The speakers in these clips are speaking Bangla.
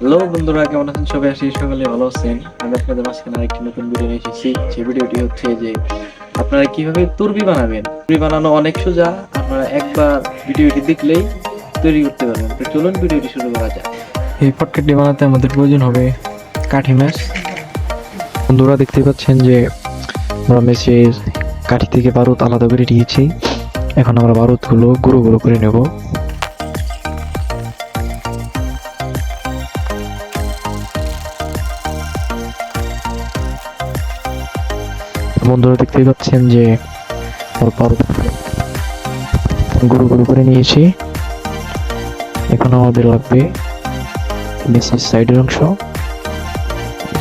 হ্যালো বন্ধুরা, কেমন আছেন সবাই? আশা করি সকালে ভালো আছেন। আমি আপনাদের মাঝখানে আরেকটি নতুন ভিডিও নিয়ে এসেছি। সেই ভিডিওটি হচ্ছে যে আপনারা কিভাবে তুরবি বানাবেন। তুরবি বানানো অনেক সোজা, আপনারা একবার ভিডিওটি দেখলেই তৈরি করতে পারবেন। তো চলুন ভিডিওটি শুরু করা যাক। এই পটকাটি বানাতে আমাদের প্রয়োজন হবে কাঠি ম্যাচ। বন্ধুরা দেখতে পাচ্ছেন যে আমরা মেসের কাঠি থেকে বারুদ আলাদা করে নিয়েছি। এখন আমরা বারুদগুলো গুঁড়ো গুঁড়ো করে নেব। বন্ধুরা দেখতেই পাচ্ছেন যে গুঁড়ো গুঁড়ো করে নিয়েছি। এখন আমাদের লাগবে নিচের সাইডের অংশ।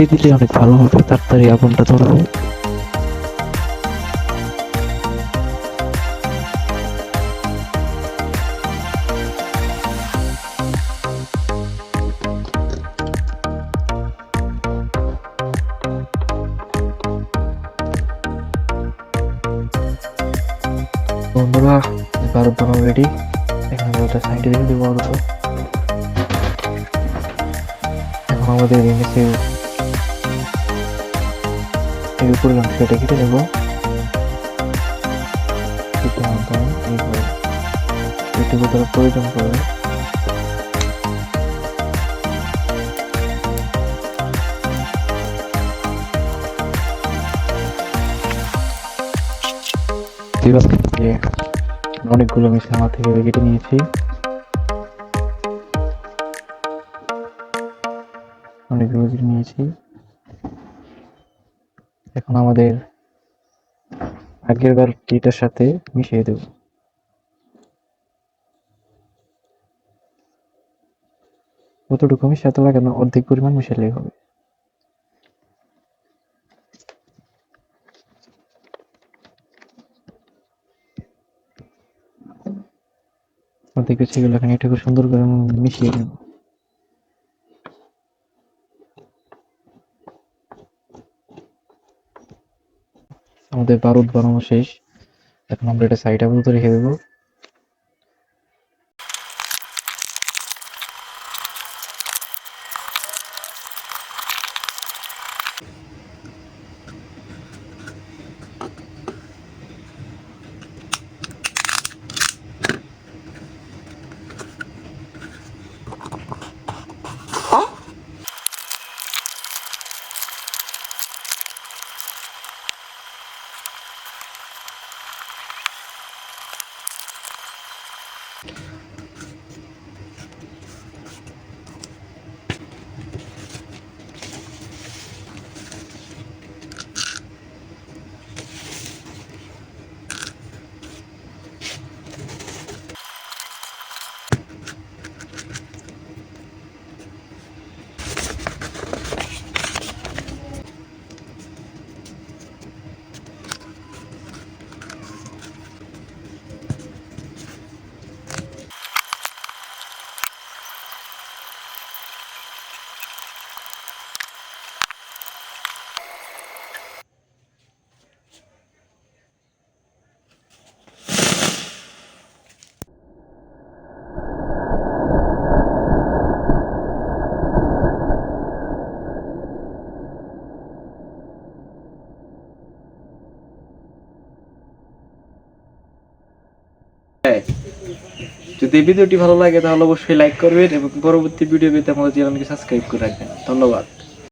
এই দিলে অনেক ভালো হবে, তাড়াতাড়ি আগুনটা ধরবে। বন্ধুরা বারুদ বানানো রেডি। এখন আমরা ওটা সাইডে রেখে দেবো আপাতত। এখন আমাদের নিচে এর উপরের অংশটা কেটে নেব। এইটুকু তারা প্রয়োজন পড়বে। অনেকগুলো মিশে আমার থেকে কেটে নিয়েছি। এখন আমাদের আগের বারটিটার সাথে মিশিয়ে দেব। যতটুকু মিশাতে লাগে না, অর্ধেক পরিমাণ মিশালেই হবে। অর্ধেক বেশি গেলে এখন এটাকে সুন্দর করে মিশিয়ে নেব। আমাদের বারুদ বানানো শেষ। এখন আমরা এটা সাইড আপাতত রেখে দেবো। যদি এই ভিডিওটি ভালো লাগে তাহলে অবশ্যই লাইক করবেন এবং পরবর্তী ভিডিও পেতে আমাদের চ্যানেলকে সাবস্ক্রাইব করে রাখবেন। ধন্যবাদ।